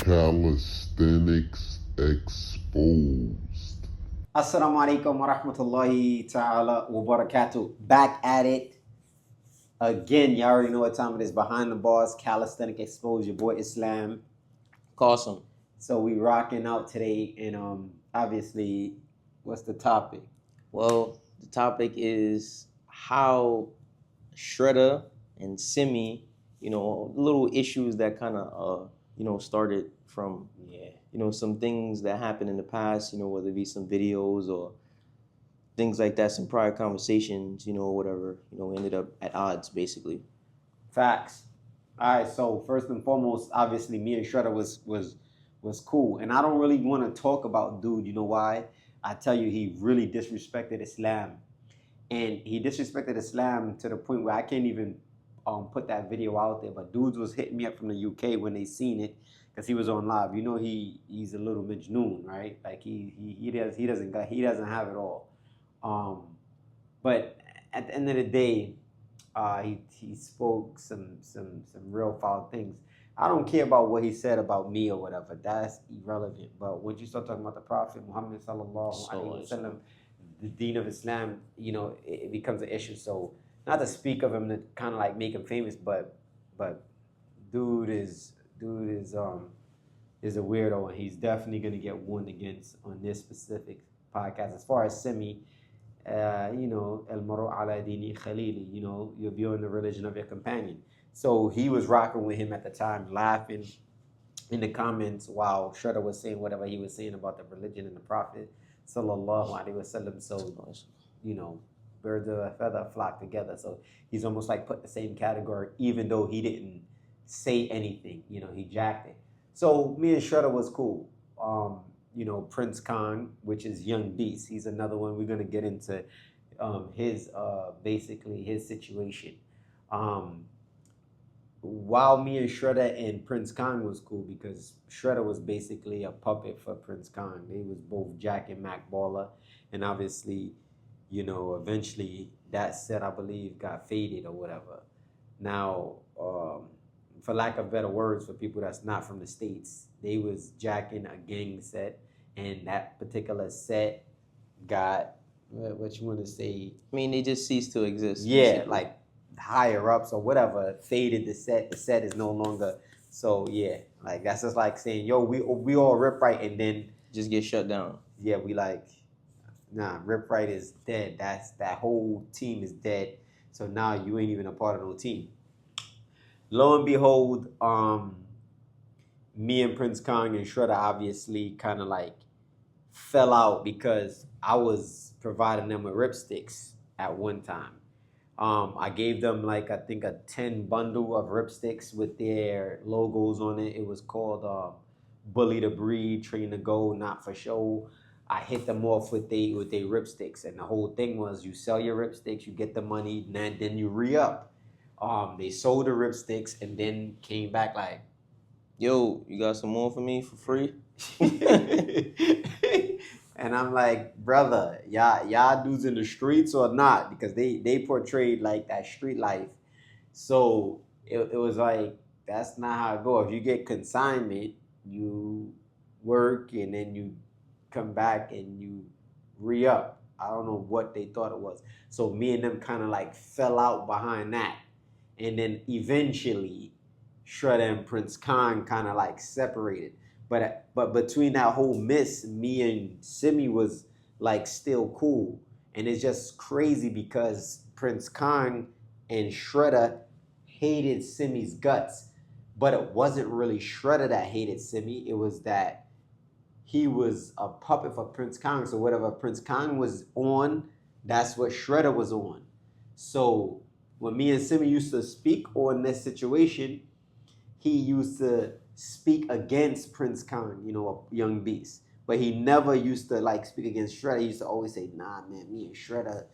Calisthenics exposed. Assalamu alaikum wa rahmatullahi ta'ala wa barakatuh. Back at it again. You already know what time it is. Behind the bars, calisthenic exposed. Your boy Islam. Awesome. So we rocking out today, and obviously, what's the topic? Well, the topic is how Shredda and Simi, little issues that kind of, started from, some things that happened in the past, whether it be some videos or things like that, some prior conversations, whatever, ended up at odds, basically. Facts. All right. So first and foremost, obviously, me and Shredda was cool, and I don't really want to talk about dude. You know why? I tell you, he really disrespected Islam. And he disrespected Islam to the point where I can't even put that video out there. But dudes was hitting me up from the UK when they seen it because he was on live. You know he's a little Majnoon, right? Like he doesn't have it all. But at the end of the day, he spoke some real foul things. I don't care about what he said about me or whatever. That's irrelevant. But when you start talking about the Prophet Muhammad sallallahu alaihi wasallam, the deen of Islam, it becomes an issue. So not to speak of him to kind of like make him famous, but dude is a weirdo, and he's definitely gonna get warned against on this specific podcast. As far as Simi, el maru ala dini khalili, you'll be on the religion of your companion. So he was rocking with him at the time, laughing in the comments while Shredda was saying whatever he was saying about the religion and the Prophet sallallahu alaihi wasallam. So birds of a feather flock together. So he's almost like put the same category, even though he didn't say anything. He jacked it. So me and Shredda was cool. Prince Khan, which is Young Beast, he's another one. We're gonna get into his basically his situation. While me and Shredda and Prince Khan was cool because Shredda was basically a puppet for Prince Khan. They was both Jack and Mac Baller, and obviously, eventually that set, I believe, got faded or whatever. Now, for lack of better words, for people that's not from the States, they was jacking a gang set, and that particular set got, what you want to say? I mean, they just ceased to exist. Yeah, basically. Like higher ups or whatever faded the set is no longer. So yeah, like that's just like saying, yo, we all rip right, and then just get shut down. Yeah, we like, nah, rip right is dead. That whole team is dead. So now you ain't even a part of no team. Lo and behold, me and Prince Kong and Shredda obviously kind of like fell out because I was providing them with ripsticks at one time. I gave them like, I think, a 10 bundle of ripsticks with their logos on it. It was called Bully the Breed, Train to Go, Not for Show. I hit them off with they ripsticks, and the whole thing was you sell your ripsticks, you get the money, and then you re-up. They sold the ripsticks and then came back like, yo, you got some more for me for free? And I'm like, brother, y'all dudes in the streets or not? Because they portrayed like that street life. So it was like, that's not how it goes. If you get consignment, you work and then you come back and you re-up. I don't know what they thought it was. So me and them kind of like fell out behind that. And then eventually Shredda and Prince Khan kind of like separated. But between that whole mess, me and Simi was like still cool. And it's just crazy because Prince Khan and Shredda hated Simi's guts. But it wasn't really Shredda that hated Simi. It was that he was a puppet for Prince Khan. So whatever Prince Khan was on, that's what Shredda was on. So when me and Simi used to speak on this situation, he used to speak against Prince Khan, a Young Beast. But he never used to like speak against Shredda. He used to always say, nah, man, me and Shredda.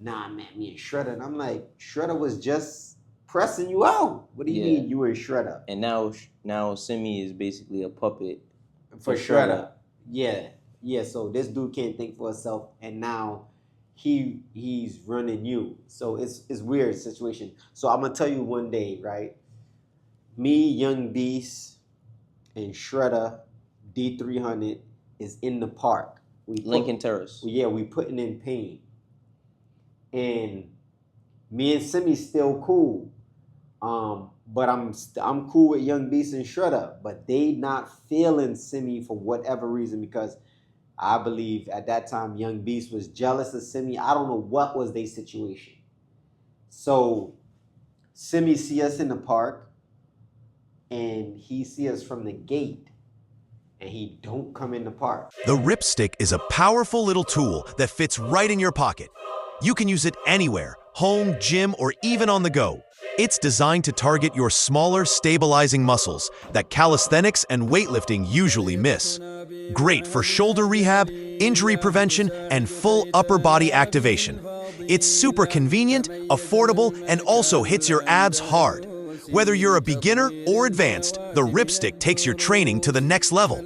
And I'm like, Shredda was just pressing you out. What do you mean you and Shredda? And now Simi is basically a puppet for Shredda. Yeah. So this dude can't think for himself, and now he's running you. So it's weird situation. So I'm gonna tell you one day, right? Me, Young Beast, and Shredda D300 is in the park. Lincoln Terrace. Yeah, we putting in pain. And me and Simi's still cool. But I'm cool with Young Beast and Shredda, but they not feeling Simi for whatever reason, because I believe at that time Young Beast was jealous of Simi. I don't know what was their situation. So Simi see us in the park, and he see us from the gate, and he don't come in the park. The Ripstick is a powerful little tool that fits right in your pocket. You can use it anywhere, home, gym, or even on the go. It's designed to target your smaller, stabilizing muscles that calisthenics and weightlifting usually miss. Great for shoulder rehab, injury prevention, and full upper body activation. It's super convenient, affordable, and also hits your abs hard. Whether you're a beginner or advanced, the Ripstick takes your training to the next level.